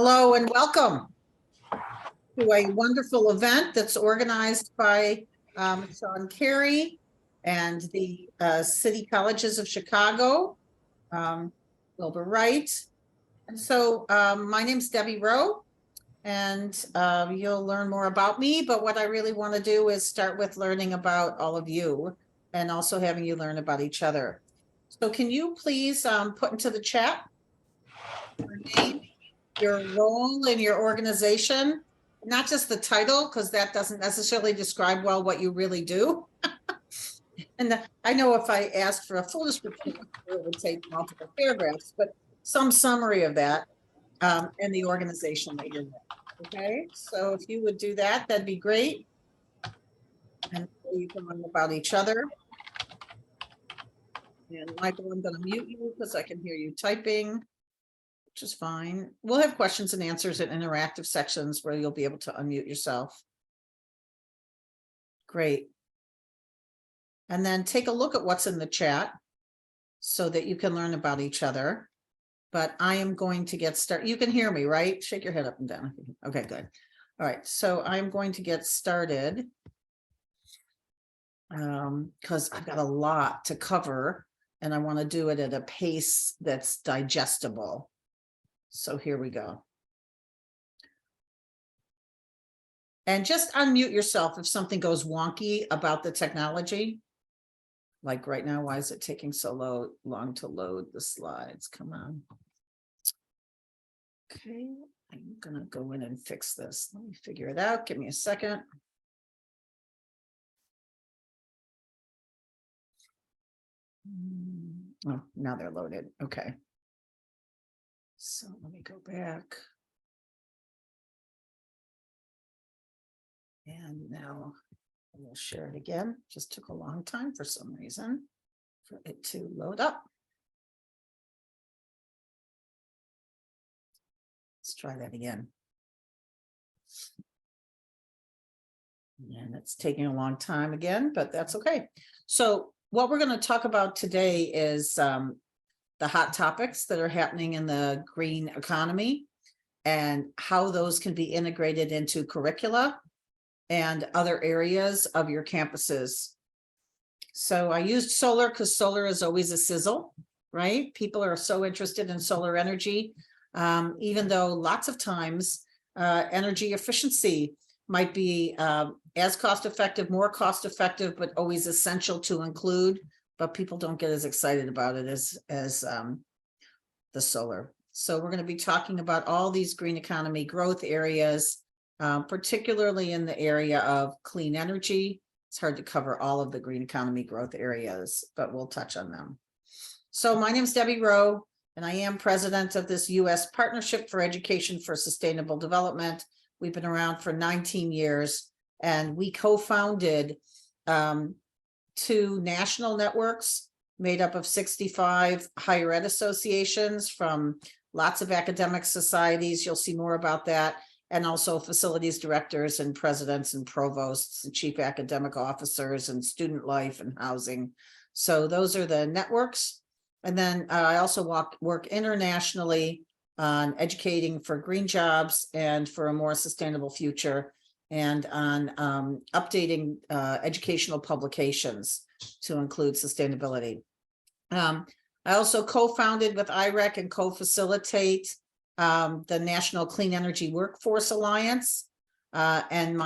Hello and welcome to a wonderful event that's organized by Sean Carey and the City Colleges of Chicago, Wilbur Wright. And so my name's Debbie Rowe, and you'll learn more about me, but what I really want to do is start with learning about all of you and also having you learn about each other. So can you please put into the chat your name, your role in your organization, not just the title, because that doesn't necessarily describe well what you really do. And I know if I asked for a full description, it would take multiple paragraphs, but some summary of that and the organization that you're in. Okay, so if you would do that, that'd be great. And you can learn about each other. And Michael, I'm going to mute you because I can hear you typing, which is fine. We'll have questions and answers and interactive sections where you'll be able to unmute yourself. Great. And then take a look at what's in the chat so that you can learn about each other. But I am going to get started. You can hear me, right? Shake your head up and down. Okay, good. All right, so I'm going to get started because I've got a lot to cover and I want to do it at a pace that's digestible. So here we go. And just unmute yourself if something goes wonky about the technology. Like right now, why is it taking so long to load the slides? Come on. Okay, I'm gonna go in and fix this. Let me figure it out. Give me a second. Oh, now they're loaded. Okay. So let me go back. And now we'll share it again. Just took a long time for some reason for it to load up. Let's try that again. And it's taking a long time again, but that's okay. So what we're going to talk about today is the hot topics that are happening in the green economy and how those can be integrated into curricula and other areas of your campuses. So I used solar because solar is always a sizzle, right? People are so interested in solar energy, even though lots of times energy efficiency might be as cost effective, more cost effective, but always essential to include, but people don't get as excited about it as the solar. So we're going to be talking about all these green economy growth areas, particularly in the area of clean energy. It's hard to cover all of the green economy growth areas, but we'll touch on them. So my name is Debbie Rowe, and I am president of this U.S. Partnership for Education for Sustainable Development. We've been around for 19 years, and we co-founded 2 national networks made up of 65 higher ed associations from lots of academic societies. You'll see more about that. And also facilities directors and presidents and provosts and chief academic officers and student life and housing. So those are the networks. And then I also work internationally on educating for green jobs and for a more sustainable future, and on updating educational publications to include sustainability. I also co-founded with IREC and co-facilitate the National Clean Energy Workforce Alliance, and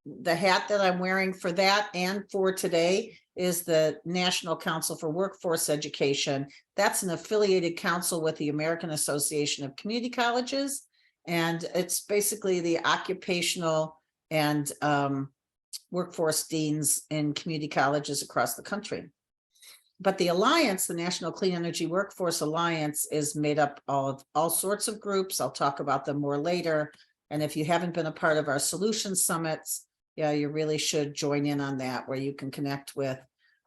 the hat that I'm wearing for that and for today is the National Council for Workforce Education. That's an affiliated council with the American Association of Community Colleges, and it's basically the occupational and workforce deans in community colleges across the country. But the Alliance, the National Clean Energy Workforce Alliance, is made up of all sorts of groups. I'll talk about them more later. And if you haven't been a part of our solutions summits, yeah, you really should join in on that, where you can connect with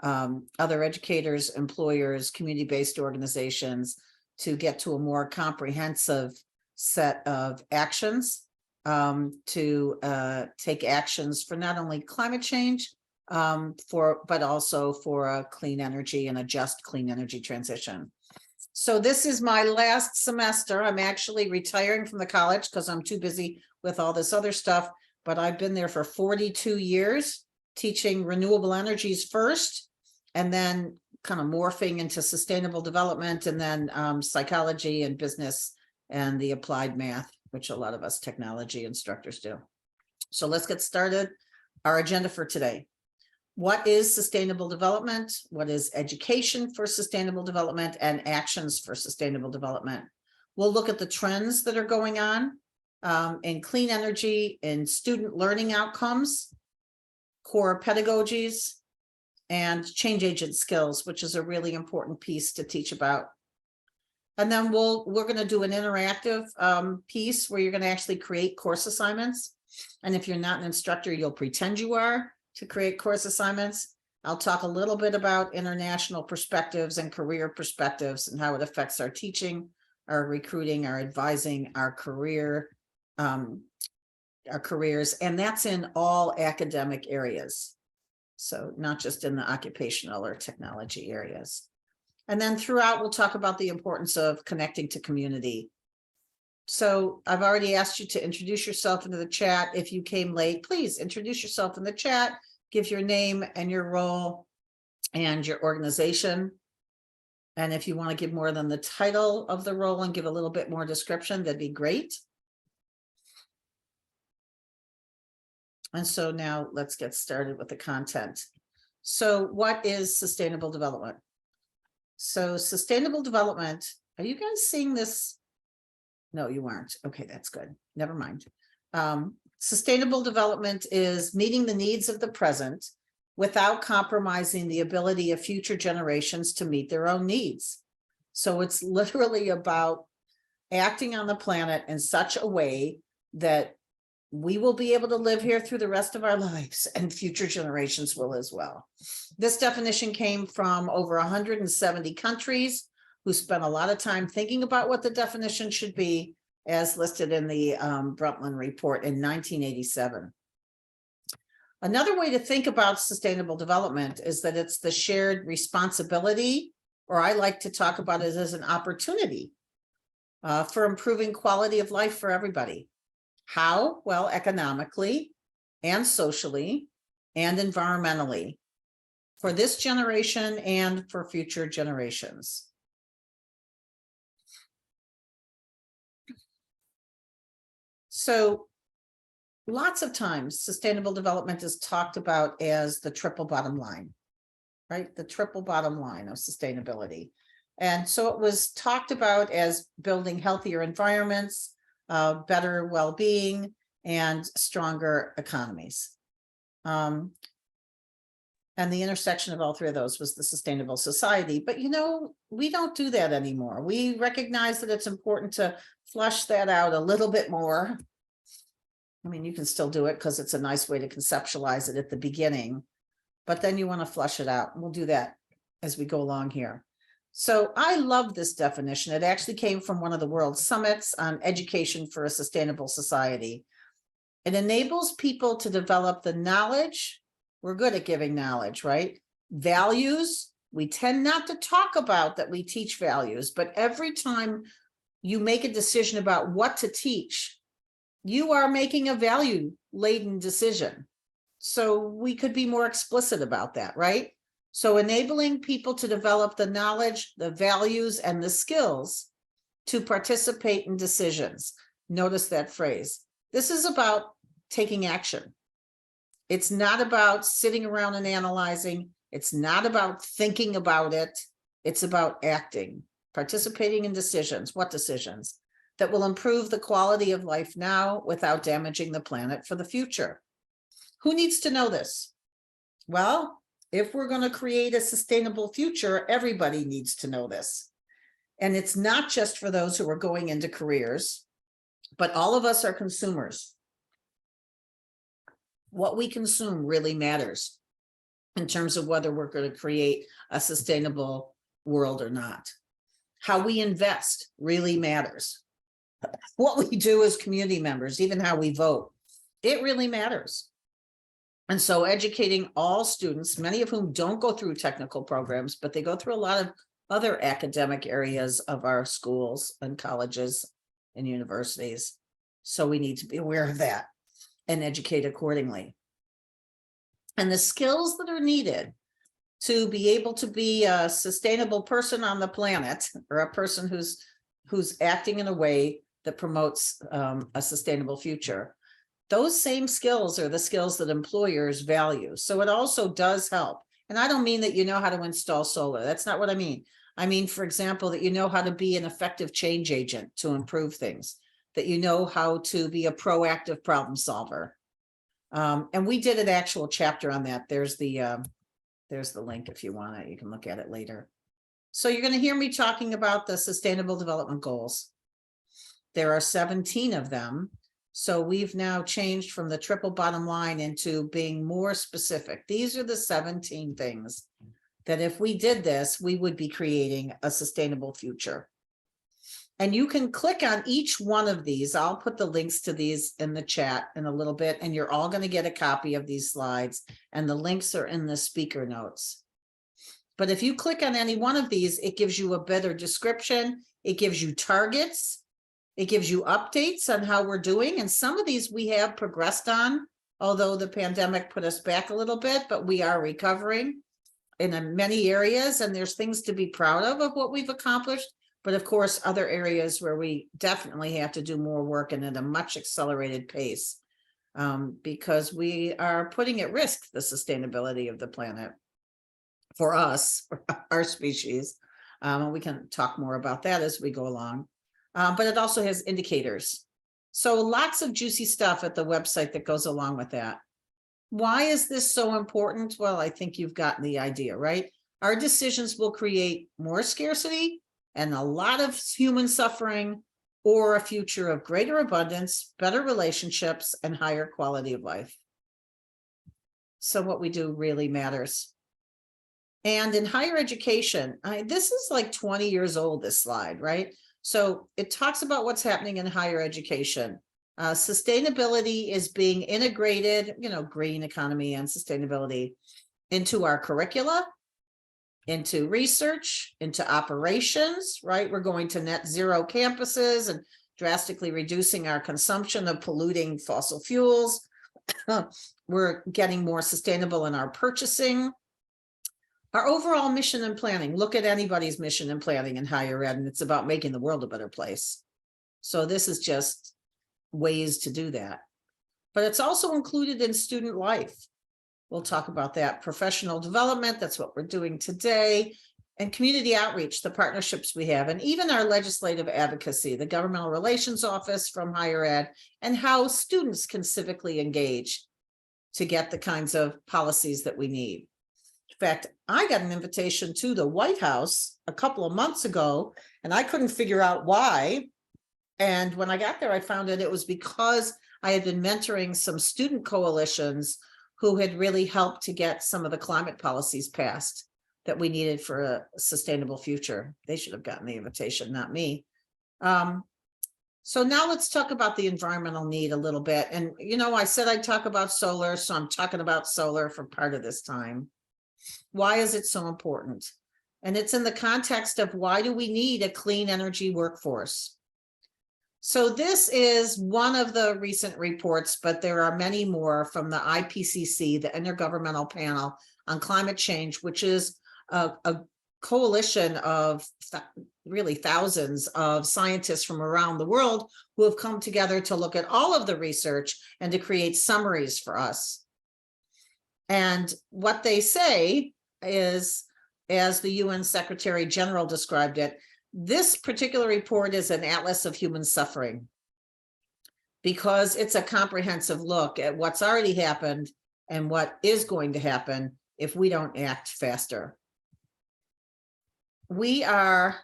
other educators, employers, community-based organizations to get to a more comprehensive set of actions to take actions for not only climate change, but also for a clean energy and a just clean energy transition. So this is my last semester. I'm actually retiring from the college because I'm too busy with all this other stuff, but I've been there for 42 years teaching renewable energies first, and then kind of morphing into sustainable development, and then psychology and business and the applied math, which a lot of us technology instructors do. So let's get started. Our agenda for today. What is sustainable development? What is education for sustainable development and actions for sustainable development? We'll look at the trends that are going on in clean energy, in student learning outcomes, core pedagogies, and change agent skills, which is a really important piece to teach about. And then we're going to do an interactive piece where you're going to actually create course assignments. And if you're not an instructor, you'll pretend you are to create course assignments. I'll talk a little bit about international perspectives and career perspectives and how it affects our teaching, our recruiting, our advising, our careers, and that's in all academic areas. So not just in the occupational or technology areas. And then throughout, we'll talk about the importance of connecting to community. So I've already asked you to introduce yourself into the chat. If you came late, please introduce yourself in the chat, give your name and your role and your organization. And if you want to give more than the title of the role and give a little bit more description, that'd be great. And so now let's get started with the content. So what is sustainable development? So sustainable development, are you guys seeing this? No, you aren't. Okay, that's good. Never mind. Sustainable development is meeting the needs of the present without compromising the ability of future generations to meet their own needs. So it's literally about acting on the planet in such a way that we will be able to live here through the rest of our lives, and future generations will as well. This definition came from over 170 countries who spent a lot of time thinking about what the definition should be, as listed in the Brundtland report in 1987. Another way to think about sustainable development is that it's the shared responsibility, or I like to talk about it as an opportunity for improving quality of life for everybody. How? Well, economically and socially and environmentally for this generation and for future generations. So lots of times sustainable development is talked about as the triple bottom line, right? The triple bottom line of sustainability. And so it was talked about as building healthier environments, better well-being, and stronger economies. And the intersection of all three of those was the sustainable society. But, you know, we don't do that anymore. We recognize that it's important to flush that out a little bit more. I mean, you can still do it because it's a nice way to conceptualize it at the beginning, but then you want to flush it out. We'll do that as we go along here. So I love this definition. It actually came from one of the World Summits on Education for a Sustainable Society. It enables people to develop the knowledge. We're good at giving knowledge, right? Values. We tend not to talk about that we teach values, but every time you make a decision about what to teach, you are making a value-laden decision. So we could be more explicit about that, right? So enabling people to develop the knowledge, the values, and the skills to participate in decisions. Notice that phrase. This is about taking action. It's not about sitting around and analyzing. It's not about thinking about it. It's about acting, participating in decisions. What decisions? That will improve the quality of life now without damaging the planet for the future. Who needs to know this? Well, if we're going to create a sustainable future, everybody needs to know this. And it's not just for those who are going into careers, but all of us are consumers. What we consume really matters in terms of whether we're going to create a sustainable world or not. How we invest really matters. What we do as community members, even how we vote, it really matters. And so educating all students, many of whom don't go through technical programs, but they go through a lot of other academic areas of our schools and colleges and universities. So we need to be aware of that and educate accordingly. And the skills that are needed to be able to be a sustainable person on the planet, or a person who's acting in a way that promotes a sustainable future. Those same skills are the skills that employers value. So it also does help. And I don't mean that you know how to install solar. That's not what I mean. I mean, for example, that you know how to be an effective change agent to improve things, that you know how to be a proactive problem solver. And we did an actual chapter on that. There's the link if you want it. You can look at it later. So you're going to hear me talking about the Sustainable Development Goals. There are 17 of them. So we've now changed from the triple bottom line into being more specific. These are the 17 things that if we did this, we would be creating a sustainable future. And you can click on each one of these. I'll put the links to these in the chat in a little bit, and you're all going to get a copy of these slides, and the links are in the speaker notes. But if you click on any one of these, it gives you a better description. It gives you targets. It gives you updates on how we're doing. And some of these we have progressed on, although the pandemic put us back a little bit, but we are recovering in many areas. And there's things to be proud of what we've accomplished. But of course, other areas where we definitely have to do more work and at a much accelerated pace, because we are putting at risk the sustainability of the planet for us, for our species. And we can talk more about that as we go along. But it also has indicators. So lots of juicy stuff at the website that goes along with that. Why is this so important? Well, I think you've gotten the idea, right? Our decisions will create more scarcity and a lot of human suffering, or a future of greater abundance, better relationships, and higher quality of life. So what we do really matters. And in higher education, this is like 20 years old, this slide, right? So it talks about what's happening in higher education. Sustainability is being integrated, green economy and sustainability, into our curricula, into research, into operations, right? We're going to net zero campuses and drastically reducing our consumption of polluting fossil fuels. We're getting more sustainable in our purchasing. Our overall mission and planning, look at anybody's mission and planning in higher ed, and it's about making the world a better place. So this is just ways to do that. But it's also included in student life. We'll talk about that. Professional development, that's what we're doing today. And community outreach, the partnerships we have, and even our legislative advocacy, the governmental relations office from higher ed, and how students can civically engage to get the kinds of policies that we need. In fact, I got an invitation to the White House a couple of months ago, and I couldn't figure out why. And when I got there, I found out it was because I had been mentoring some student coalitions who had really helped to get some of the climate policies passed that we needed for a sustainable future. They should have gotten the invitation, not me. So now let's talk about the environmental need a little bit. And, I said I'd talk about solar, so I'm talking about solar for part of this time. Why is it so important? And it's in the context of why do we need a clean energy workforce? So this is one of the recent reports, but there are many more from the IPCC, the Intergovernmental Panel on Climate Change, which is a coalition of really thousands of scientists from around the world who have come together to look at all of the research and to create summaries for us. And what they say is, as the UN Secretary General described it, this particular report is an atlas of human suffering because it's a comprehensive look at what's already happened and what is going to happen if we don't act faster. We are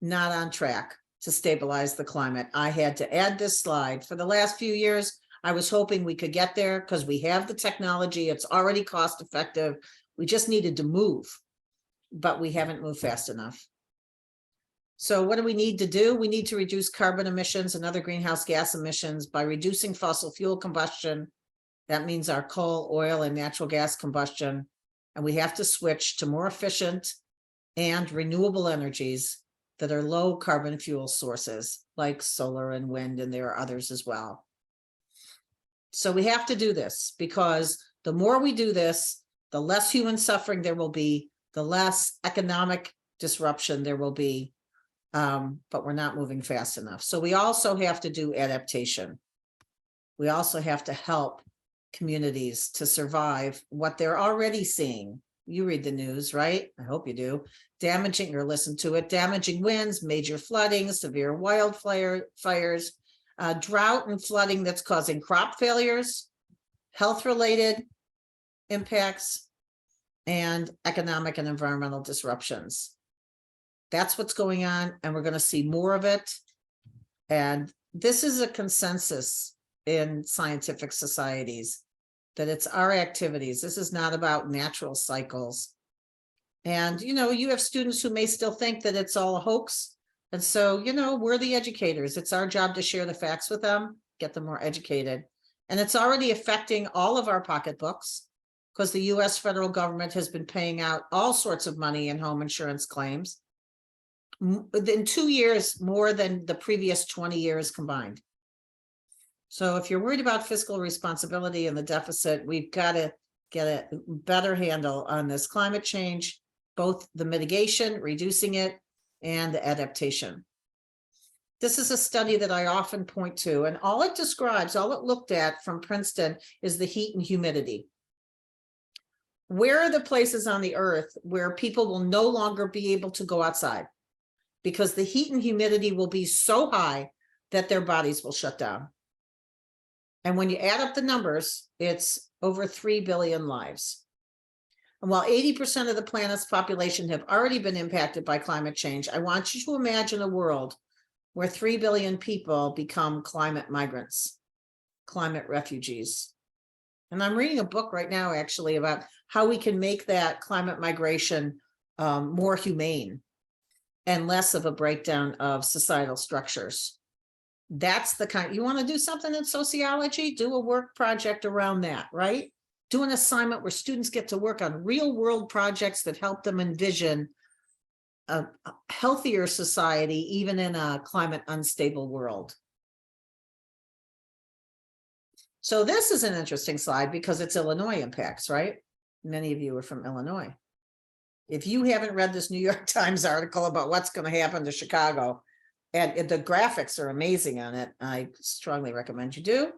not on track to stabilize the climate. I had to add this slide. For the last few years, I was hoping we could get there because we have the technology. It's already cost effective. We just needed to move, but we haven't moved fast enough. So what do we need to do? We need to reduce carbon emissions and other greenhouse gas emissions by reducing fossil fuel combustion. That means our coal, oil, and natural gas combustion. And we have to switch to more efficient and renewable energies that are low carbon fuel sources like solar and wind, and there are others as well. So we have to do this, because the more we do this, the less human suffering there will be, the less economic disruption there will be, but we're not moving fast enough. So we also have to do adaptation. We also have to help communities to survive what they're already seeing. You read the news, right? I hope you do. Damaging, or listen to it, damaging winds, major flooding, severe wildfires, drought and flooding that's causing crop failures, health-related impacts, and economic and environmental disruptions. That's what's going on, and we're going to see more of it. And this is a consensus in scientific societies, that it's our activities. This is not about natural cycles. And, you know, you have students who may still think that it's all a hoax. And so, you know, we're the educators. It's our job to share the facts with them, get them more educated. And it's already affecting all of our pocketbooks, because the US federal government has been paying out all sorts of money in home insurance claims. In 2 years, more than the previous 20 years combined. So if you're worried about fiscal responsibility and the deficit, we've got to get a better handle on this climate change, both the mitigation, reducing it, and the adaptation. This is a study that I often point to, and all it describes, all it looked at from Princeton, is the heat and humidity. Where are the places on the earth where people will no longer be able to go outside? Because the heat and humidity will be so high that their bodies will shut down. And when you add up the numbers, it's over 3 billion lives. And while 80% of the planet's population have already been impacted by climate change, I want you to imagine a world where 3 billion people become climate migrants, climate refugees. And I'm reading a book right now, actually, about how we can make that climate migration more humane and less of a breakdown of societal structures. That's the kind, you want to do something in sociology, do a work project around that, right? Do an assignment where students get to work on real world projects that help them envision a healthier society, even in a climate unstable world. So this is an interesting slide because it's Illinois impacts, right? Many of you are from Illinois. If you haven't read this New York Times article about what's going to happen to Chicago, and the graphics are amazing on it, I strongly recommend you do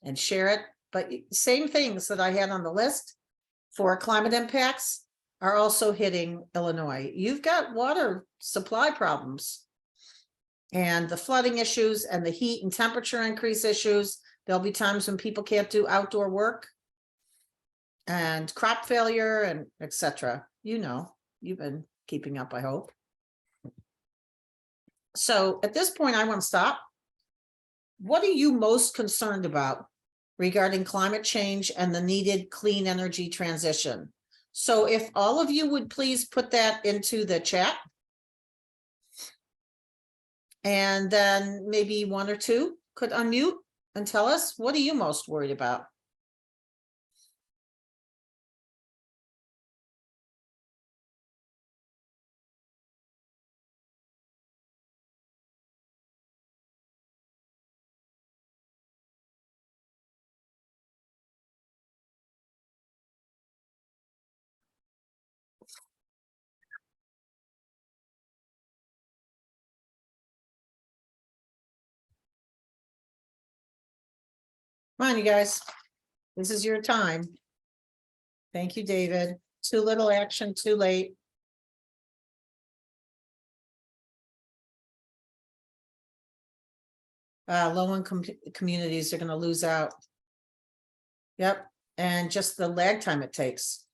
and share it. But same things that I had on the list for climate impacts are also hitting Illinois. You've got water supply problems and the flooding issues and the heat and temperature increase issues. There'll be times when people can't do outdoor work, and crop failure, and etc. You know, you've been keeping up, I hope. So at this point, I want to stop. What are you most concerned about regarding climate change and the needed clean energy transition? So if all of you would please put that into the chat. And then maybe one or two could unmute and tell us, what are you most worried about? Come on, you guys. This is your time. Thank you, David. Too little action, too late. Low-income communities are going to lose out. Yep. And just the lag time it takes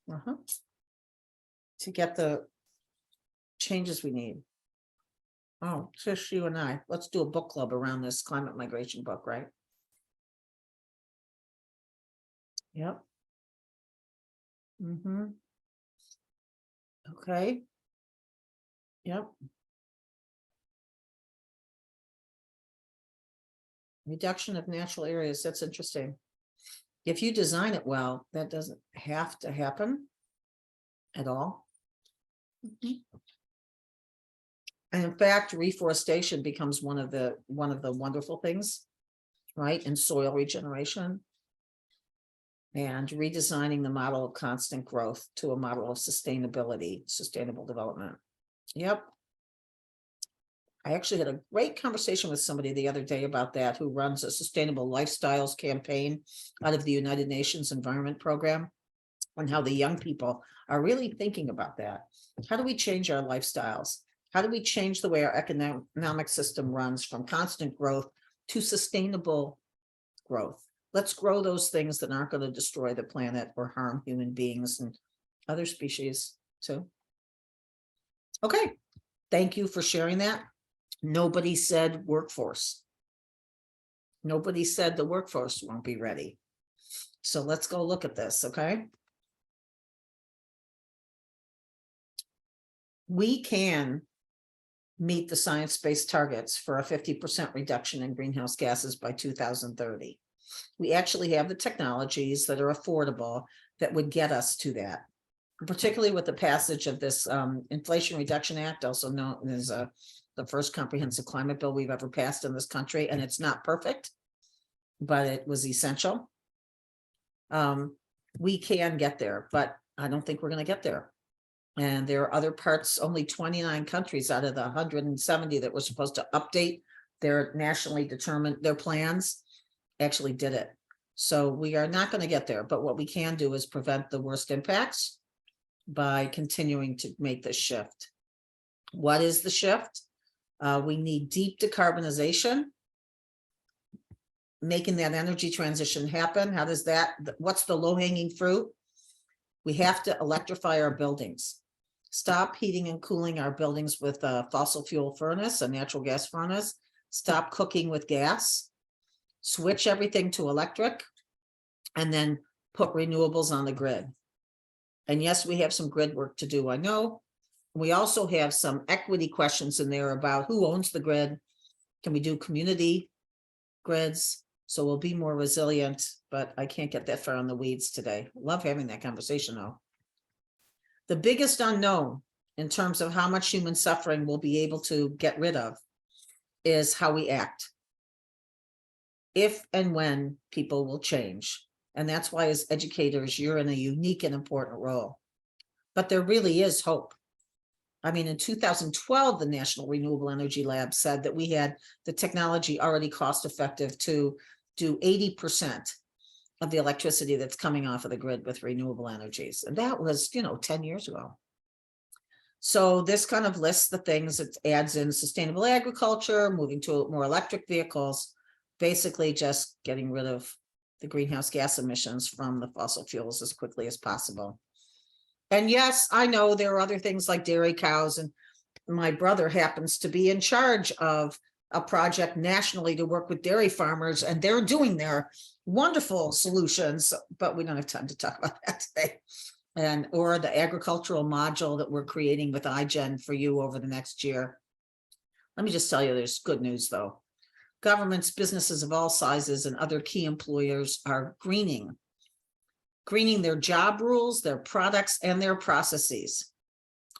to get the changes we need. Oh, Tish, you and I, let's do a book club around this climate migration book, right? Yep. Okay. Yep. Reduction of natural areas, that's interesting. If you design it well, that doesn't have to happen at all. And in fact, reforestation becomes one of the wonderful things, right? In soil regeneration and redesigning the model of constant growth to a model of sustainability, sustainable development. Yep. I actually had a great conversation with somebody the other day about that, who runs a sustainable lifestyles campaign out of the United Nations Environment Program, and how the young people are really thinking about that. How do we change our lifestyles? How do we change the way our economic system runs from constant growth to sustainable growth? Let's grow those things that aren't going to destroy the planet or harm human beings and other species too. Okay, thank you for sharing that. Nobody said workforce. Nobody said the workforce won't be ready. So let's go look at this, okay? We can meet the science-based targets for a 50% reduction in greenhouse gases by 2030. We actually have the technologies that are affordable that would get us to that, particularly with the passage of this Inflation Reduction Act, also known as the first comprehensive climate bill we've ever passed in this country. And it's not perfect, but it was essential. We can get there, but I don't think we're going to get there. And there are other parts, only 29 countries out of the 170 that were supposed to update their nationally determined, their plans, actually did it. So we are not going to get there, but what we can do is prevent the worst impacts by continuing to make this shift. What is the shift? We need deep decarbonization, making that energy transition happen. How does that, what's the low-hanging fruit? We have to electrify our buildings. Stop heating and cooling our buildings with a fossil fuel furnace, a natural gas furnace. Stop cooking with gas. Switch everything to electric, and then put renewables on the grid. And yes, we have some grid work to do, I know. We also have some equity questions in there about who owns the grid. Can we do community grids? So we'll be more resilient, but I can't get that far in the weeds today. Love having that conversation though. The biggest unknown in terms of how much human suffering we'll be able to get rid of is how we act. If and when people will change. And that's why as educators, you're in a unique and important role. But there really is hope. I mean, in 2012, the National Renewable Energy Lab said that we had the technology already cost effective to do 80% of the electricity that's coming off of the grid with renewable energies. And that was, 10 years ago. So this kind of lists the things. It adds in sustainable agriculture, moving to more electric vehicles, basically just getting rid of the greenhouse gas emissions from the fossil fuels as quickly as possible. And yes, I know there are other things like dairy cows, and my brother happens to be in charge of a project nationally to work with dairy farmers, and they're doing their wonderful solutions, but we don't have time to talk about that today. And or the agricultural module that we're creating with IGEN for you over the next year. Let me just tell you, there's good news though. Governments, businesses of all sizes, and other key employers are greening their job rules, their products, and their processes.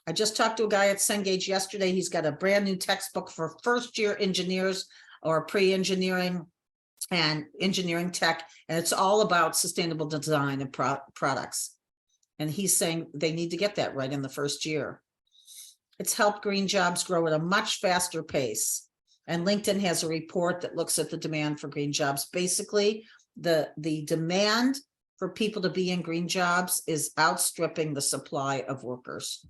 I just talked to a guy at Cengage yesterday. He's got a brand new textbook for first-year engineers or pre-engineering and engineering tech, and it's all about sustainable design and products. And he's saying they need to get that right in the first year. It's helped green jobs grow at a much faster pace. And LinkedIn has a report that looks at the demand for green jobs. Basically, the demand for people to be in green jobs is outstripping the supply of workers.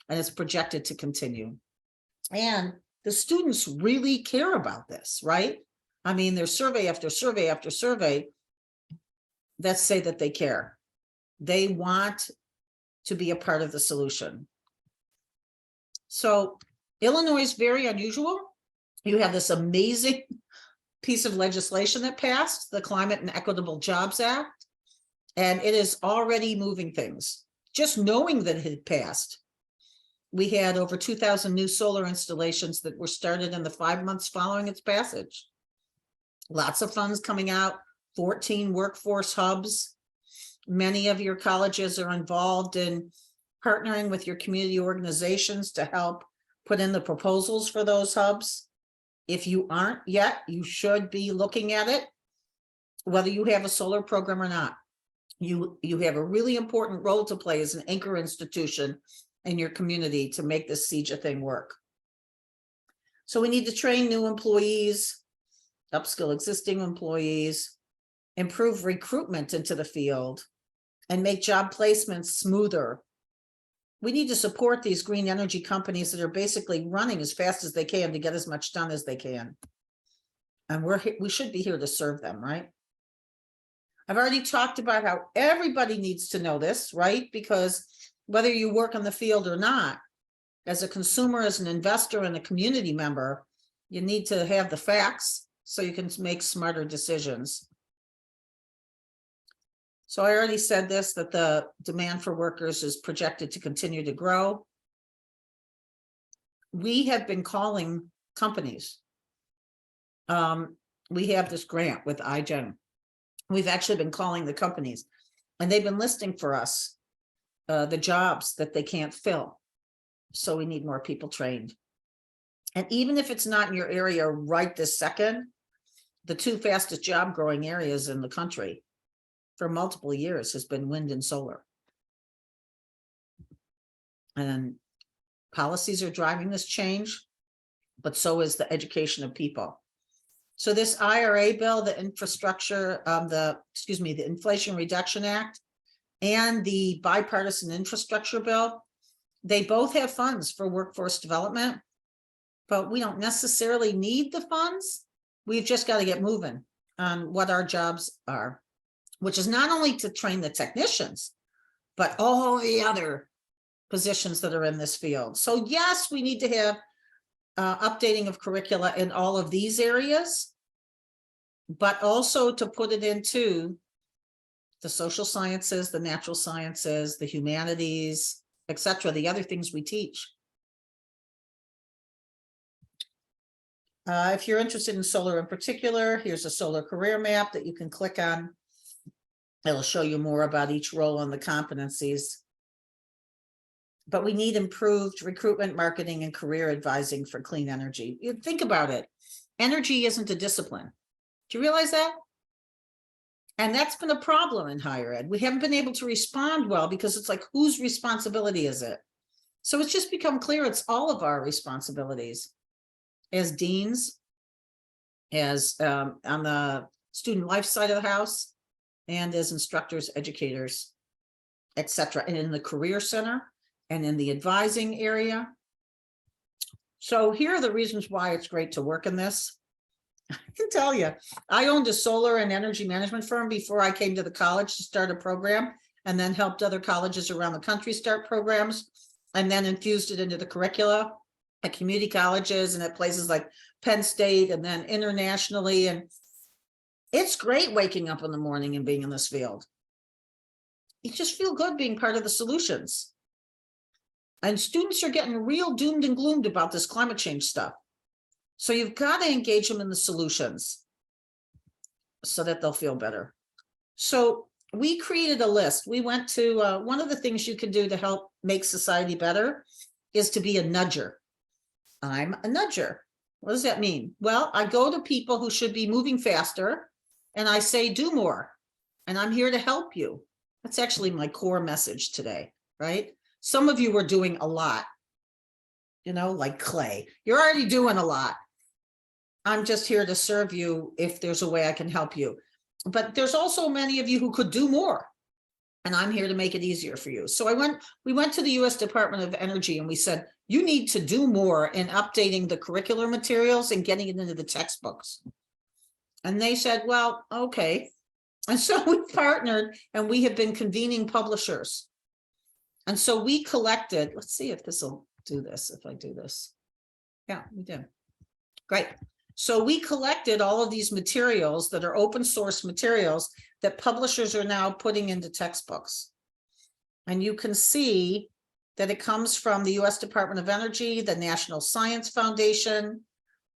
And it's projected to continue. And the students really care about this, right? I mean, there's survey after survey after survey that say that they care. They want to be a part of the solution. So Illinois is very unusual. You have this amazing piece of legislation that passed, the Climate and Equitable Jobs Act, and it is already moving things. Just knowing that it had passed. We had over 2,000 new solar installations that were started in the 5 months following its passage. Lots of funds coming out, 14 workforce hubs. Many of your colleges are involved in partnering with your community organizations to help put in the proposals for those hubs. If you aren't yet, you should be looking at it, whether you have a solar program or not. You have a really important role to play as an anchor institution in your community to make this CEJA thing work. So we need to train new employees, upskill existing employees, improve recruitment into the field, and make job placements smoother. We need to support these green energy companies that are basically running as fast as they can to get as much done as they can. And we should be here to serve them, right? I've already talked about how everybody needs to know this, right? Because whether you work in the field or not, as a consumer, as an investor, and a community member, you need to have the facts so you can make smarter decisions. So I already said this, that the demand for workers is projected to continue to grow. We have been calling companies. We have this grant with IGEN. We've actually been calling the companies, and they've been listing for us the jobs that they can't fill. So we need more people trained. And even if it's not in your area right this second, the two fastest job growing areas in the country for multiple years has been wind and solar. And policies are driving this change, but so is the education of people. So this IRA bill, the the Inflation Reduction Act, and the bipartisan infrastructure bill, they both have funds for workforce development, but we don't necessarily need the funds. We've just got to get moving on what our jobs are, which is not only to train the technicians, but all the other positions that are in this field. So yes, we need to have updating of curricula in all of these areas, but also to put it into the social sciences, the natural sciences, the humanities, etc., the other things we teach. If you're interested in solar in particular, here's a solar career map that you can click on. It'll show you more about each role and the competencies. But we need improved recruitment, marketing, and career advising for clean energy. You think about it. Energy isn't a discipline. Do you realize that? And that's been a problem in higher ed. We haven't been able to respond well because it's like, whose responsibility is it? So it's just become clear it's all of our responsibilities as deans, as on the student life side of the house, and as instructors, educators, etc., and in the career center and in the advising area. So here are the reasons why it's great to work in this. I can tell you, I owned a solar and energy management firm before I came to the college to start a program, and then helped other colleges around the country start programs, and then infused it into the curricula at community colleges and at places like Penn State, and then internationally. And it's great waking up in the morning and being in this field. You just feel good being part of the solutions. And students are getting real doomed and gloomed about this climate change stuff. So you've got to engage them in the solutions so that they'll feel better. So we created a list. We went to one of the things you can do to help make society better is to be a nudger. I'm a nudger. What does that mean? Well, I go to people who should be moving faster and I say, do more. And I'm here to help you. That's actually my core message today, right? Some of you are doing a lot, you know, like clay. You're already doing a lot. I'm just here to serve you if there's a way I can help you. But there's also many of you who could do more, and I'm here to make it easier for you. So we went to the U.S. Department of Energy and we said, you need to do more in updating the curricular materials and getting it into the textbooks. And they said, well, okay. And so we partnered and we have been convening publishers. And so we collected, let's see if this will do this, if I do this. Yeah, we did. Great. So we collected all of these materials that are open source materials that publishers are now putting into textbooks. And you can see that it comes from the U.S. Department of Energy, the National Science Foundation,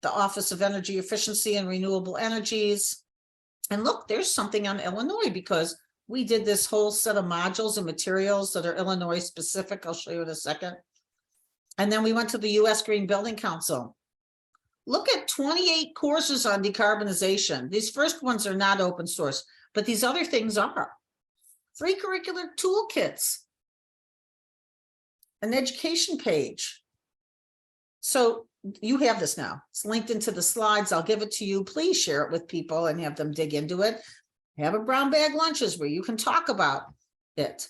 the Office of Energy Efficiency and Renewable Energies. And look, there's something on Illinois because we did this whole set of modules and materials that are Illinois specific. I'll show you in a second. And then we went to the US Green Building Council. Look at 28 courses on decarbonization. These first ones are not open source, but these other things are. Free curricular toolkits, an education page. So you have this now. It's linked into the slides. I'll give it to you. Please share it with people and have them dig into it. Have a brown bag lunches where you can talk about it.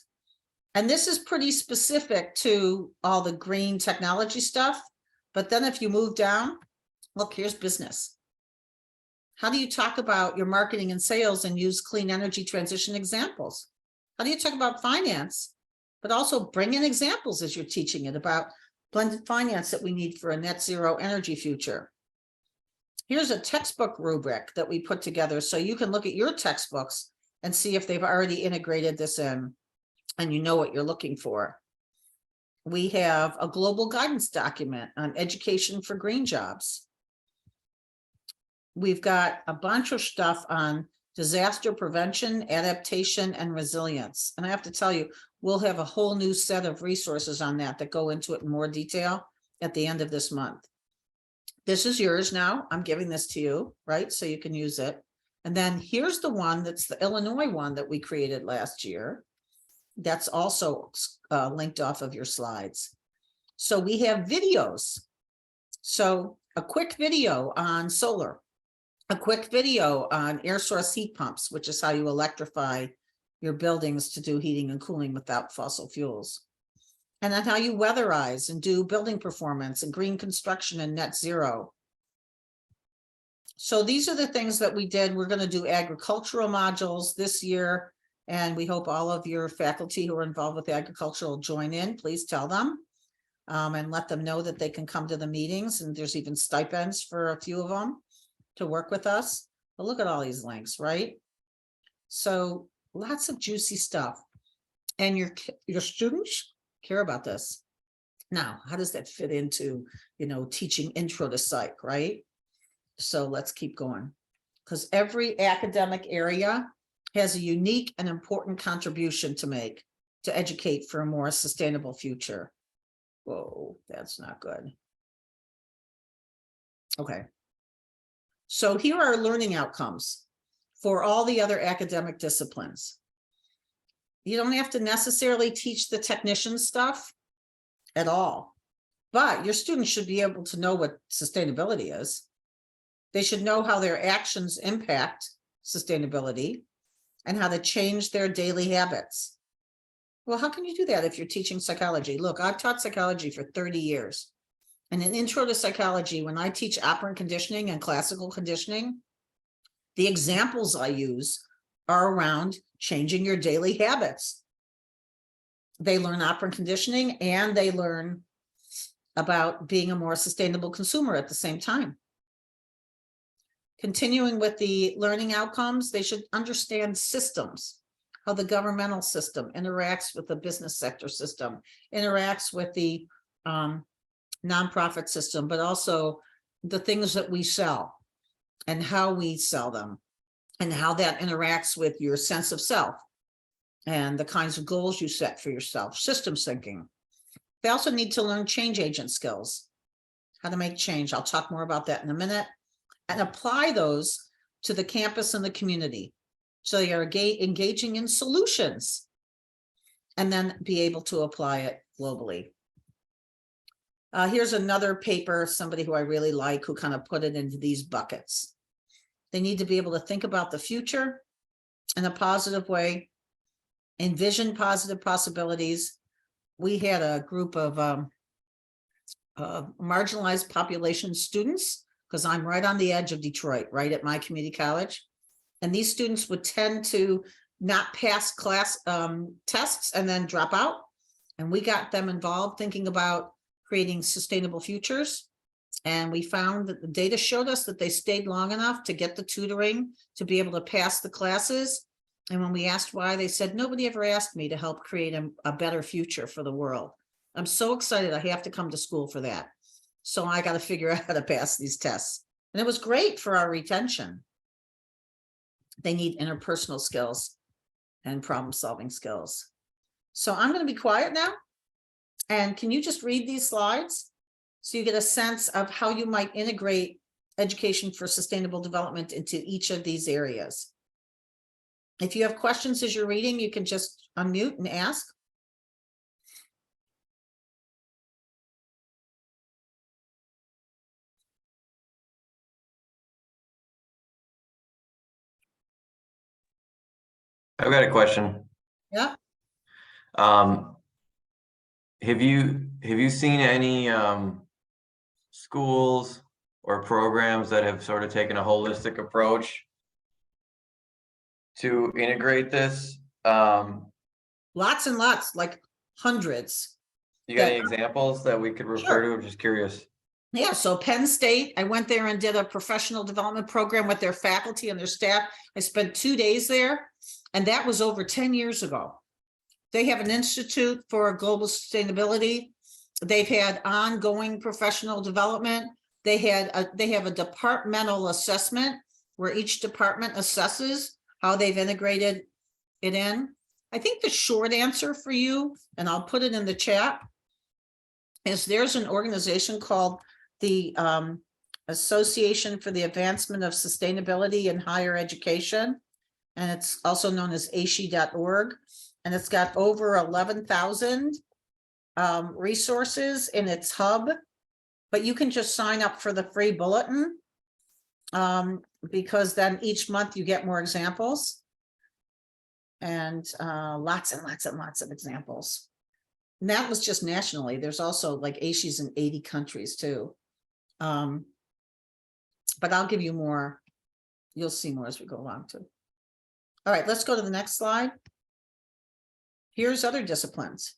And this is pretty specific to all the green technology stuff. But then if you move down, look, here's business. How do you talk about your marketing and sales and use clean energy transition examples? How do you talk about finance, but also bring in examples as you're teaching it about blended finance that we need for a net zero energy future? Here's a textbook rubric that we put together so you can look at your textbooks and see if they've already integrated this in and you know what you're looking for. We have a global guidance document on education for green jobs. We've got a bunch of stuff on disaster prevention, adaptation, and resilience. And I have to tell you, we'll have a whole new set of resources on that go into it in more detail at the end of this month. This is yours now. I'm giving this to you, right? So you can use it. And then here's the one that's the Illinois one that we created last year. That's also linked off of your slides. So we have videos. So a quick video on solar, a quick video on air source heat pumps, which is how you electrify your buildings to do heating and cooling without fossil fuels. And then how you weatherize and do building performance and green construction and net zero. So these are the things that we did. We're going to do agricultural modules this year. And we hope all of your faculty who are involved with agriculture will join in. Please tell them and let them know that they can come to the meetings. And there's even stipends for a few of them to work with us. But look at all these links, right? So lots of juicy stuff. And your students care about this. Now, how does that fit into, teaching intro to psych, right? So let's keep going, because every academic area has a unique and important contribution to make to educate for a more sustainable future. Whoa, that's not good. Okay. So here are learning outcomes for all the other academic disciplines. You don't have to necessarily teach the technician stuff at all, but your students should be able to know what sustainability is. They should know how their actions impact sustainability and how to change their daily habits. Well, how can you do that if you're teaching psychology? Look, I've taught psychology for 30 years. And in Intro to Psychology, when I teach operant conditioning and classical conditioning, the examples I use are around changing your daily habits. They learn operant conditioning and they learn about being a more sustainable consumer at the same time. Continuing with the learning outcomes, they should understand systems, how the governmental system interacts with the business sector system, interacts with the nonprofit system, but also the things that we sell and how we sell them and how that interacts with your sense of self and the kinds of goals you set for yourself, systems thinking. They also need to learn change agent skills, how to make change. I'll talk more about that in a minute, and apply those to the campus and the community. So they are engaging in solutions and then be able to apply it globally. Here's another paper, somebody who I really like, who kind of put it into these buckets. They need to be able to think about the future in a positive way, envision positive possibilities. We had a group of marginalized population students, because I'm right on the edge of Detroit, right at my community college. And these students would tend to not pass class tests and then drop out. And we got them involved thinking about creating sustainable futures. And we found that the data showed us that they stayed long enough to get the tutoring to be able to pass the classes. And when we asked why, they said, nobody ever asked me to help create a better future for the world. I'm so excited. I have to come to school for that. So I got to figure out how to pass these tests. And it was great for our retention. They need interpersonal skills. and problem-solving skills. So I'm going to be quiet now. And can you just read these slides so you get a sense of how you might integrate education for sustainable development into each of these areas? If you have questions as you're reading, you can just unmute and ask. I've got a question. Yeah. Have you seen any schools or programs that have sort of taken a holistic approach to integrate this? Lots and lots, like hundreds. You got any examples that we could refer to? I'm just curious. Yeah, so Penn State, I went there and did a professional development program with their faculty and their staff. I spent 2 days there, and that was over 10 years ago. They have an institute for global sustainability. They've had ongoing professional development. They have a departmental assessment where each department assesses how they've integrated it in. I think the short answer for you, and I'll put it in the chat, is there's an organization called the Association for the Advancement of Sustainability in Higher Education, and it's also known as ASHE.org, and it's got over 11,000 resources in its hub, but you can just sign up for the free bulletin because then each month you get more examples, and lots and lots and lots of examples. And that was just nationally. There's also like ASHE's in 80 countries too. But I'll give you more. You'll see more as we go along too. All right, let's go to the next slide. Here's other disciplines.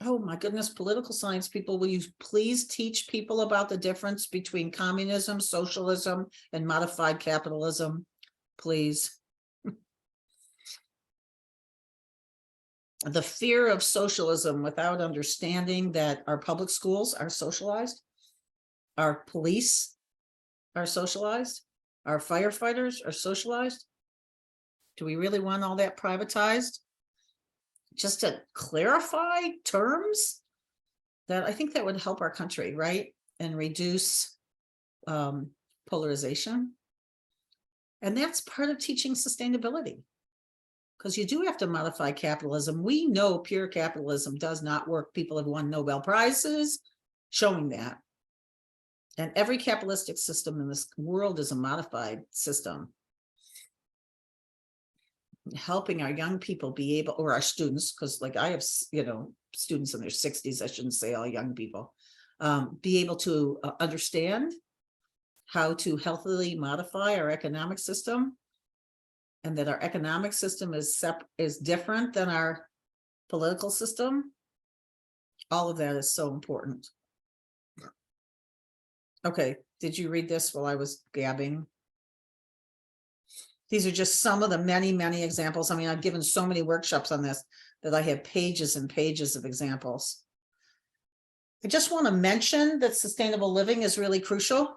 Oh my goodness, political science people, will you please teach people about the difference between communism, socialism, and modified capitalism, please? The fear of socialism without understanding that our public schools are socialized, our police are socialized, our firefighters are socialized. Do we really want all that privatized? Just to clarify terms, that I think that would help our country, right? And reduce polarization. And that's part of teaching sustainability, because you do have to modify capitalism. We know pure capitalism does not work. People have won Nobel Prizes showing that. And every capitalistic system in this world is a modified system. Helping our young people be able, or our students, because like I have, students in their 60s, I shouldn't say all young people, be able to understand how to healthily modify our economic system, and that our economic system is different than our political system. All of that is so important. Okay, did you read this while I was gabbing? These are just some of the many, many examples. I mean, I've given so many workshops on this that I have pages and pages of examples. I just want to mention that sustainable living is really crucial,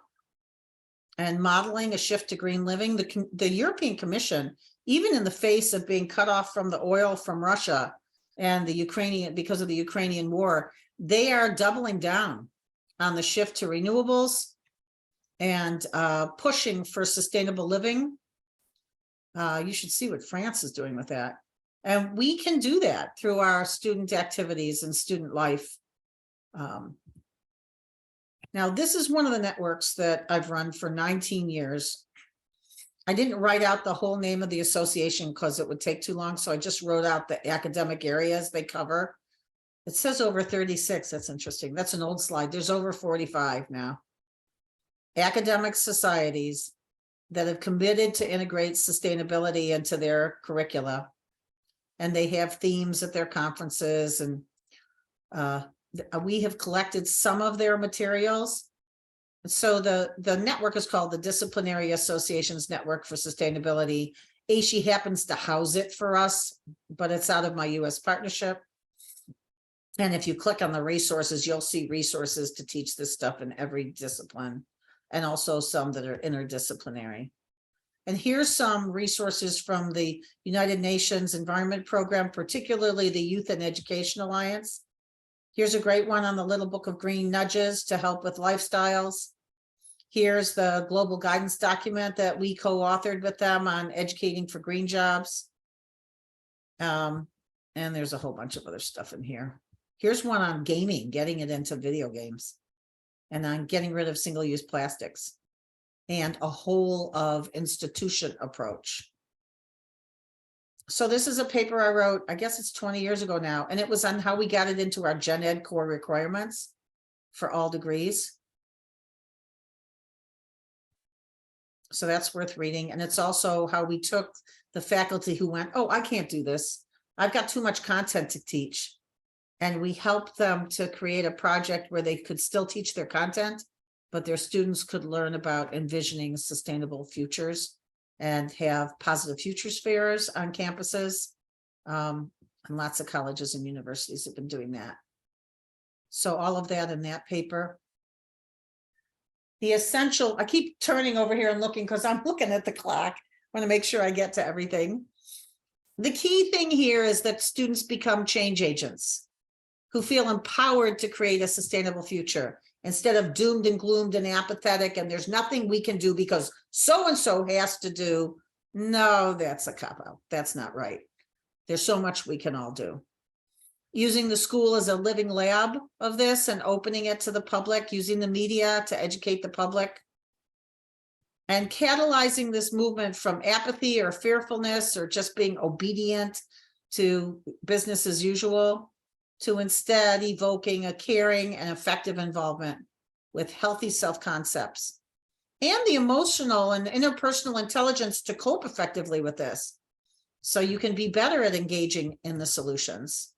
and modeling a shift to green living. The European Commission, even in the face of being cut off from the oil from Russia and the Ukrainian, because of the Ukrainian war, they are doubling down on the shift to renewables and pushing for sustainable living. You should see what France is doing with that. And we can do that through our student activities and student life. Now, this is one of the networks that I've run for 19 years. I didn't write out the whole name of the association because it would take too long. So I just wrote out the academic areas they cover. It says over 36. That's interesting. That's an old slide. There's over 45 now. Academic societies that have committed to integrate sustainability into their curricula. And they have themes at their conferences, and we have collected some of their materials. So the network is called the Disciplinary Associations Network for Sustainability. ASHE happens to house it for us, but it's out of my US partnership. And if you click on the resources, you'll see resources to teach this stuff in every discipline, and also some that are interdisciplinary. And here's some resources from the United Nations Environment Program, particularly the Youth and Education Alliance. Here's a great one on the Little Book of Green Nudges to help with lifestyles. Here's the global guidance document that we co-authored with them on educating for green jobs. And there's a whole bunch of other stuff in here. Here's one on gaming, getting it into video games, and on getting rid of single-use plastics, and a whole of institution approach. So this is a paper I wrote, I guess it's 20 years ago now, and it was on how we got it into our gen ed core requirements for all degrees. So that's worth reading. And it's also how we took the faculty who went, oh, I can't do this, I've got too much content to teach. And we helped them to create a project where they could still teach their content, but their students could learn about envisioning sustainable futures and have positive futures fairs on campuses. And lots of colleges and universities have been doing that. So all of that in that paper. The essential, I keep turning over here and looking because I'm looking at the clock. I want to make sure I get to everything. The key thing here is that students become change agents who feel empowered to create a sustainable future instead of doomed and gloomed and apathetic and there's nothing we can do because so-and-so has to do. No, that's a cop-out. That's not right. There's so much we can all do. Using the school as a living lab of this and opening it to the public, using the media to educate the public, and catalyzing this movement from apathy or fearfulness or just being obedient to business as usual to instead evoking a caring and effective involvement with healthy self-concepts and the emotional and interpersonal intelligence to cope effectively with this. So you can be better at engaging in the solutions.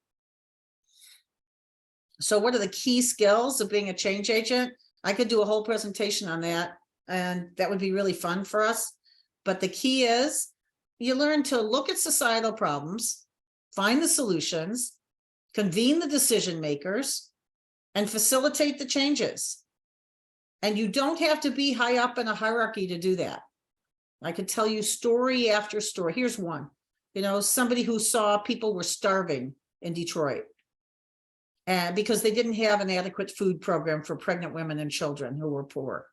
So what are the key skills of being a change agent? I could do a whole presentation on that, and that would be really fun for us. But the key is you learn to look at societal problems, find the solutions, convene the decision makers, and facilitate the changes. And you don't have to be high up in a hierarchy to do that. I could tell you story after story. Here's one. You know, somebody who saw people were starving in Detroit, and because they didn't have an adequate food program for pregnant women and children who were poor.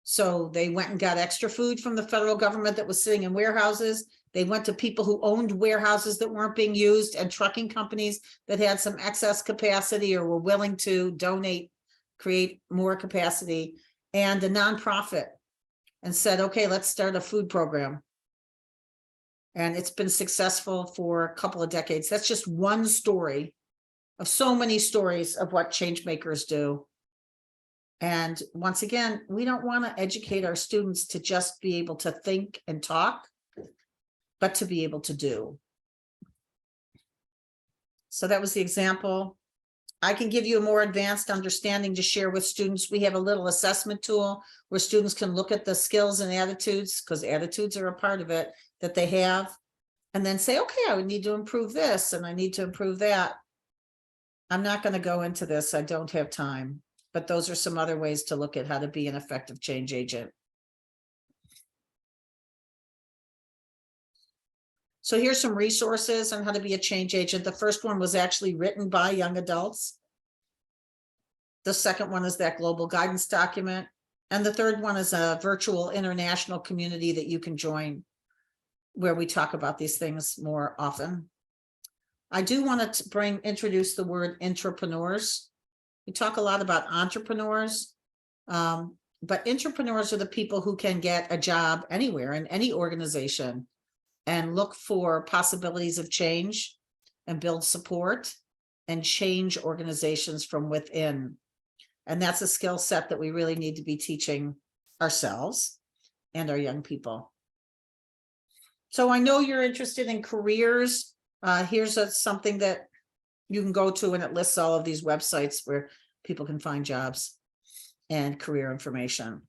So they went and got extra food from the federal government that was sitting in warehouses. They went to people who owned warehouses that weren't being used and trucking companies that had some excess capacity or were willing to donate, create more capacity, and a nonprofit, and said, okay, let's start a food program. And it's been successful for a couple of decades. That's just one story of so many stories of what change makers do. And once again, we don't want to educate our students to just be able to think and talk, but to be able to do. So that was the example. I can give you a more advanced understanding to share with students. We have a little assessment tool where students can look at the skills and attitudes, because attitudes are a part of it, that they have, and then say, okay, I would need to improve this and I need to improve that. I'm not going to go into this. I don't have time, but those are some other ways to look at how to be an effective change agent. So here's some resources on how to be a change agent. The first one was actually written by young adults. The second one is that global guidance document. And the third one is a virtual international community that you can join where we talk about these things more often. I do want to introduce the word entrepreneurs. We talk a lot about entrepreneurs, but entrepreneurs are the people who can get a job anywhere in any organization and look for possibilities of change and build support and change organizations from within. And that's a skill set that we really need to be teaching ourselves and our young people. So I know you're interested in careers. Here's something that you can go to, and it lists all of these websites where people can find jobs and career information.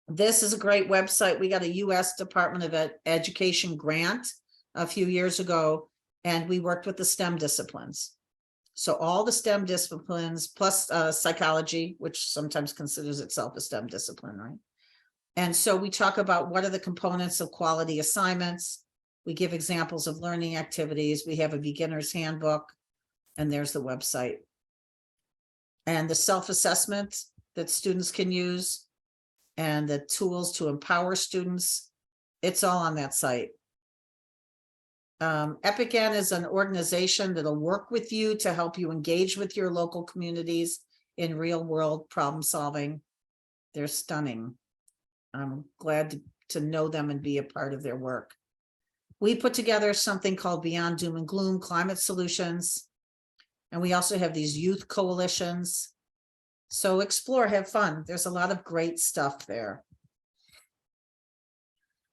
This is a great website. We got a U.S. Department of Education grant a few years ago, and we worked with the STEM disciplines. So all the STEM disciplines plus psychology, which sometimes considers itself a STEM discipline, right? And so we talk about what are the components of quality assignments. We give examples of learning activities. We have a beginner's handbook, and there's the website. And the self-assessment that students can use and the tools to empower students, it's all on that site. IGEN is an organization that'll work with you to help you engage with your local communities in real world problem solving. They're stunning. I'm glad to know them and be a part of their work. We put together something called Beyond Doom and Gloom Climate Solutions. And we also have these youth coalitions. So explore, have fun. There's a lot of great stuff there.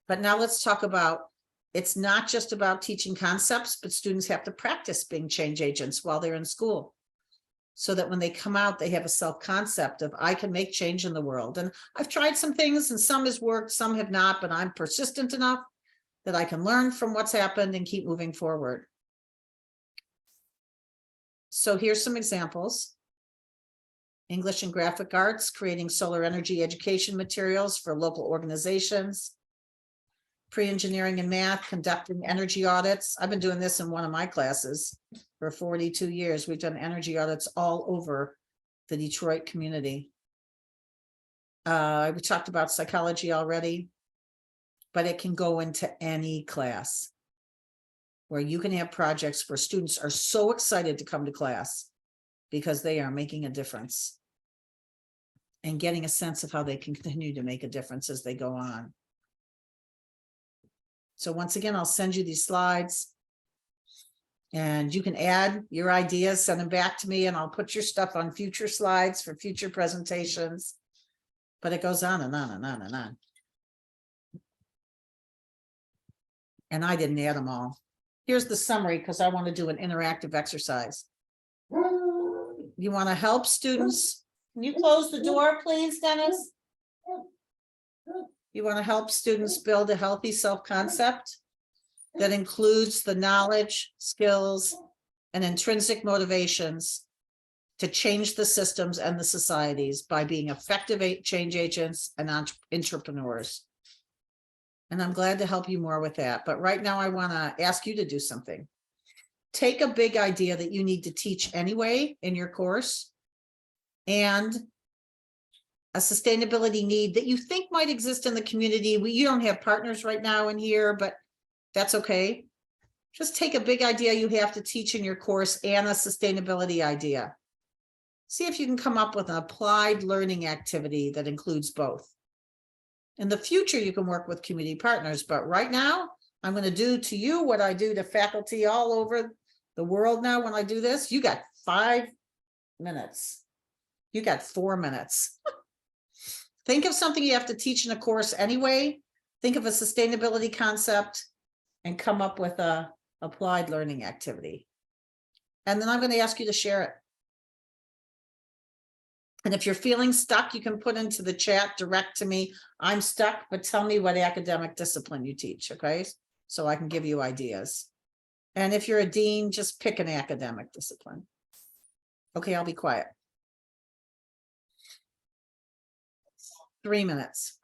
But now let's talk about, it's not just about teaching concepts, but students have to practice being change agents while they're in school, so that when they come out, they have a self-concept of, I can make change in the world. And I've tried some things and some has worked, some have not, but I'm persistent enough that I can learn from what's happened and keep moving forward. So here's some examples. English and graphic arts, creating solar energy education materials for local organizations. Pre-engineering and math, conducting energy audits. I've been doing this in one of my classes for 42 years. We've done energy audits all over the Detroit community. We talked about psychology already, but it can go into any class where you can have projects where students are so excited to come to class because they are making a difference and getting a sense of how they can continue to make a difference as they go on. So once again, I'll send you these slides and you can add your ideas, send them back to me, and I'll put your stuff on future slides for future presentations. But it goes on and on and on and on. And I didn't add them all. Here's the summary because I want to do an interactive exercise. You want to help students. Can you close the door, please, Dennis? You want to help students build a healthy self-concept that includes the knowledge, skills, and intrinsic motivations to change the systems and the societies by being effective change agents and entrepreneurs. And I'm glad to help you more with that. But right now I want to ask you to do something. Take a big idea that you need to teach anyway in your course and a sustainability need that you think might exist in the community. You don't have partners right now in here, but that's okay. Just take a big idea you have to teach in your course and a sustainability idea. See if you can come up with an applied learning activity that includes both. In the future, you can work with community partners, but right now, I'm going to do to you what I do to faculty all over the world now when I do this. You got 5 minutes. You got 4 minutes. Think of something you have to teach in a course anyway. Think of a sustainability concept and come up with a applied learning activity. And then I'm going to ask you to share it. And if you're feeling stuck, you can put into the chat direct to me. I'm stuck, but tell me what academic discipline you teach, okay? So I can give you ideas. And if you're a dean, just pick an academic discipline. Okay, I'll be quiet. 3 minutes.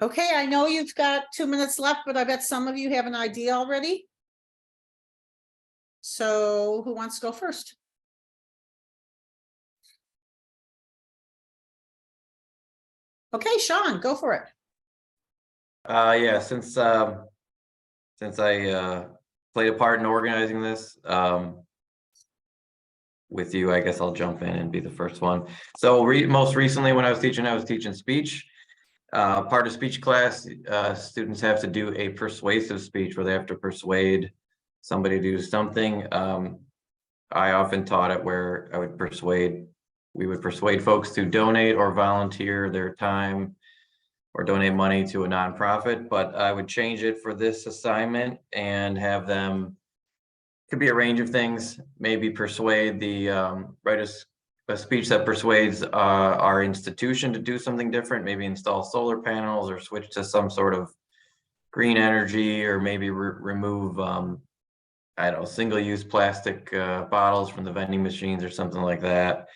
Okay, I know you've got 2 minutes left, but I bet some of you have an idea already. So who wants to go first? Okay, Sean, go for it. Yeah, since I played a part in organizing this with you, I guess I'll jump in and be the first one. So most recently when I was teaching speech. Part of speech class, students have to do a persuasive speech where they have to persuade somebody to do something. I often taught it where we would persuade folks to donate or volunteer their time or donate money to a nonprofit, but I would change it for this assignment and have them, could be a range of things, maybe persuade write a speech that persuades our institution to do something different, maybe install solar panels or switch to some sort of green energy, or maybe remove I don't know, single-use plastic bottles from the vending machines or something like that.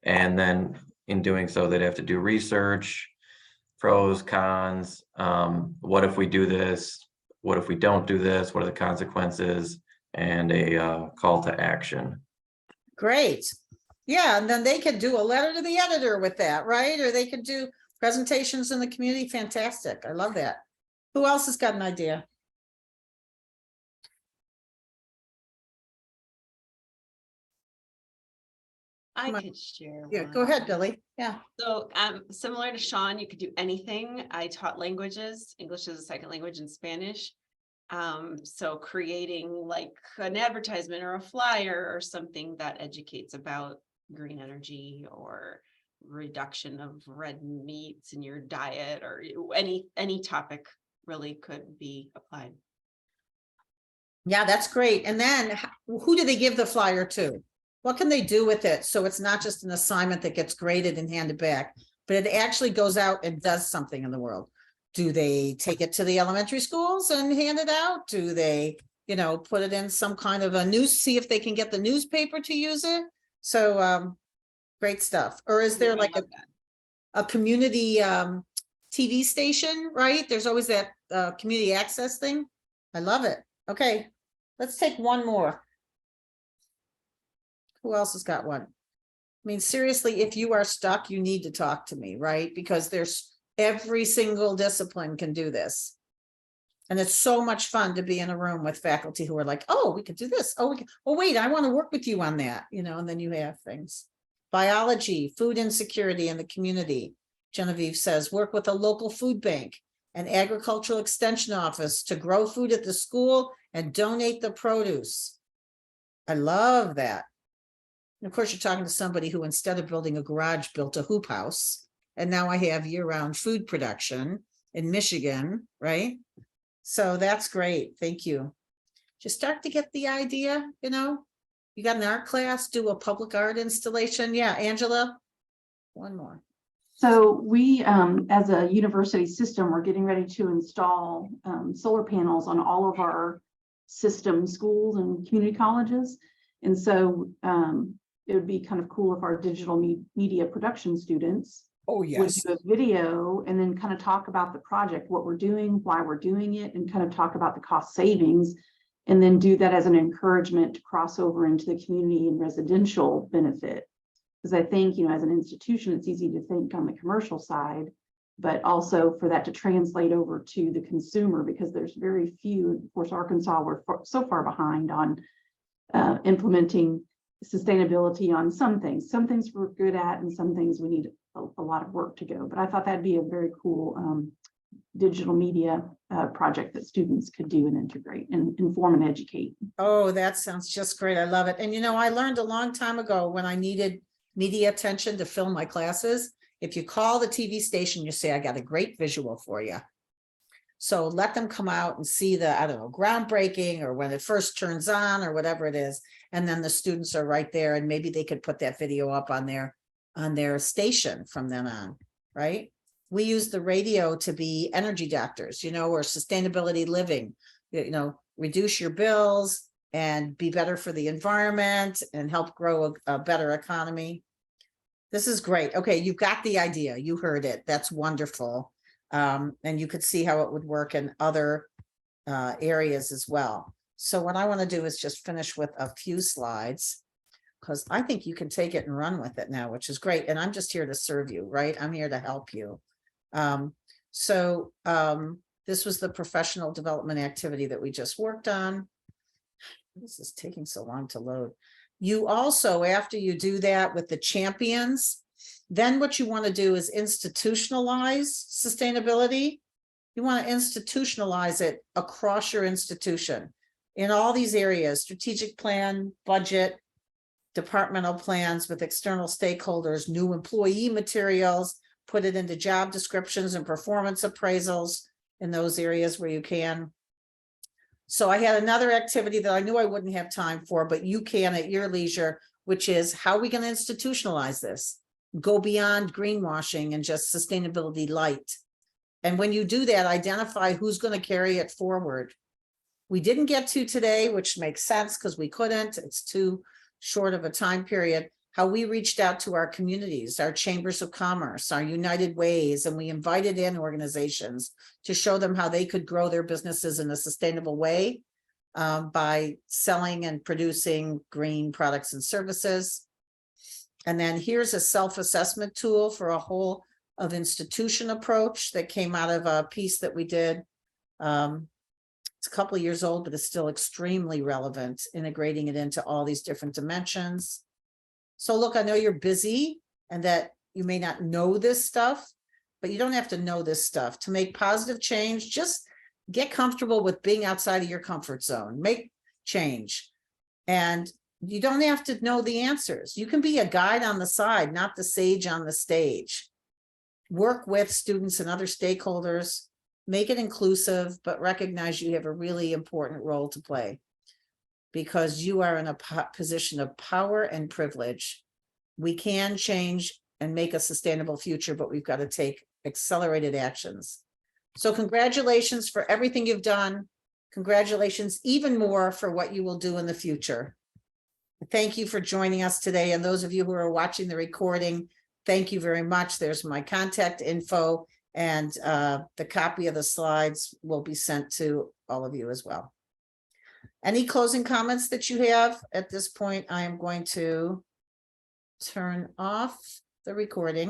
And then in doing so, they'd have to do research, pros, cons, what if we do this, what if we don't do this, what are the consequences, and a call to action. Great. Yeah, and then they could do a letter to the editor with that, right? Or they could do presentations in the community. Fantastic. I love that. Who else has got an idea? I Come on. could share. Yeah, one. go ahead, Billy. Yeah. So similar to Sean, you could do anything. I taught languages, English as a second language and Spanish. So creating like an advertisement or a flyer or something that educates about green energy or reduction of red meats in your diet, or any topic really could be applied. Yeah, that's great. And then who do they give the flyer to? What can they do with it? So it's not just an assignment that gets graded and handed back, but it actually goes out and does something in the world. Do they take it to the elementary schools and hand it out? Do they, put it in some kind of a news, see if they can get the newspaper to use it? So great stuff. Or is there like a community TV station, right? There's always that community access thing. I love it. Okay, let's take one more. Who else has got one? I mean, seriously, if you are stuck, you need to talk to me, right? Because there's every single discipline can do this. And it's so much fun to be in a room with faculty who are like, oh, we could do this. Oh, wait, I want to work with you on that, and then you have things. Biology, food insecurity in the community. Genevieve says, work with a local food bank and agricultural extension office to grow food at the school and donate the produce. I love that. And of course, you're talking to somebody who, instead of building a garage, built a hoop house. And now I have year-round food production in Michigan, right? So that's great. Thank you. Just start to get the idea, you got an art class, do a public art installation. Yeah, Angela, one more. So we, as a university system, we're getting ready to install solar panels on all of our system schools and community colleges. And so it would be kind of cool if our digital media production students would do a video and then kind of talk about the project, what we're doing, why we're doing it, and kind of talk about the cost savings, and then do that as an encouragement to cross over into the community and residential benefit. Because I think, as an institution, it's easy to think on the commercial side, but also for that to translate over to the consumer, because there's very few. Of course, Arkansas, we're so far behind on implementing sustainability on some things. Some things we're good at, and some things we need a lot of work to go. But I thought that'd be a very cool digital media project that students could do and integrate and inform and educate. Oh, that sounds just great. I love it. And I learned a long time ago when I needed media attention to film my classes. If you call the TV station, you say, I got a great visual for you. So let them come out and see the, I don't know, groundbreaking, or when it first turns on, or whatever it is. And then the students are right there, and maybe they could put that video up on their station from then on, right? We use the radio to be energy doctors, or sustainability living, reduce your bills and be better for the environment and help grow a better economy. This is great. Okay, you've got the idea. You heard it. That's wonderful. And you could see how it would work in other areas as well. So what I want to do is just finish with a few slides, because I think you can take it and run with it now, which is great. And I'm just here to serve you, right? I'm here to help you. This was the professional development activity that we just worked on. This is taking so long to load. You also, after you do that with the champions, then what you want to do is institutionalize sustainability. You want to institutionalize it across your institution in all these areas: strategic plan, budget, departmental plans with external stakeholders, new employee materials, put it into job descriptions and performance appraisals in those areas where you can. So I had another activity that I knew I wouldn't have time for, but you can at your leisure, which is how are we going to institutionalize this? Go beyond greenwashing and just sustainability light. And when you do that, identify who's going to carry it forward. We didn't get to today, which makes sense because we couldn't. It's too short of a time period. How we reached out to our communities, our chambers of commerce, our United Ways, and we invited in organizations to show them how they could grow their businesses in a sustainable way by selling and producing green products and services. And then here's a self-assessment tool for a whole of institution approach that came out of a piece that we did. It's a couple of years old, but it's still extremely relevant, integrating it into all these different dimensions. So look, I know you're busy and that you may not know this stuff, but you don't have to know this stuff to make positive change. Just get comfortable with being outside of your comfort zone, make change. And you don't have to know the answers. You can be a guide on the side, not the sage on the stage. Work with students and other stakeholders, make it inclusive, but recognize you have a really important role to play because you are in a position of power and privilege. We can change and make a sustainable future, but we've got to take accelerated actions. So congratulations for everything you've done. Congratulations even more for what you will do in the future. Thank you for joining us today. And those of you who are watching the recording, thank you very much. There's my contact info, and the copy of the slides will be sent to all of you as well. Any closing comments that you have at this point? I am going to turn off the recording.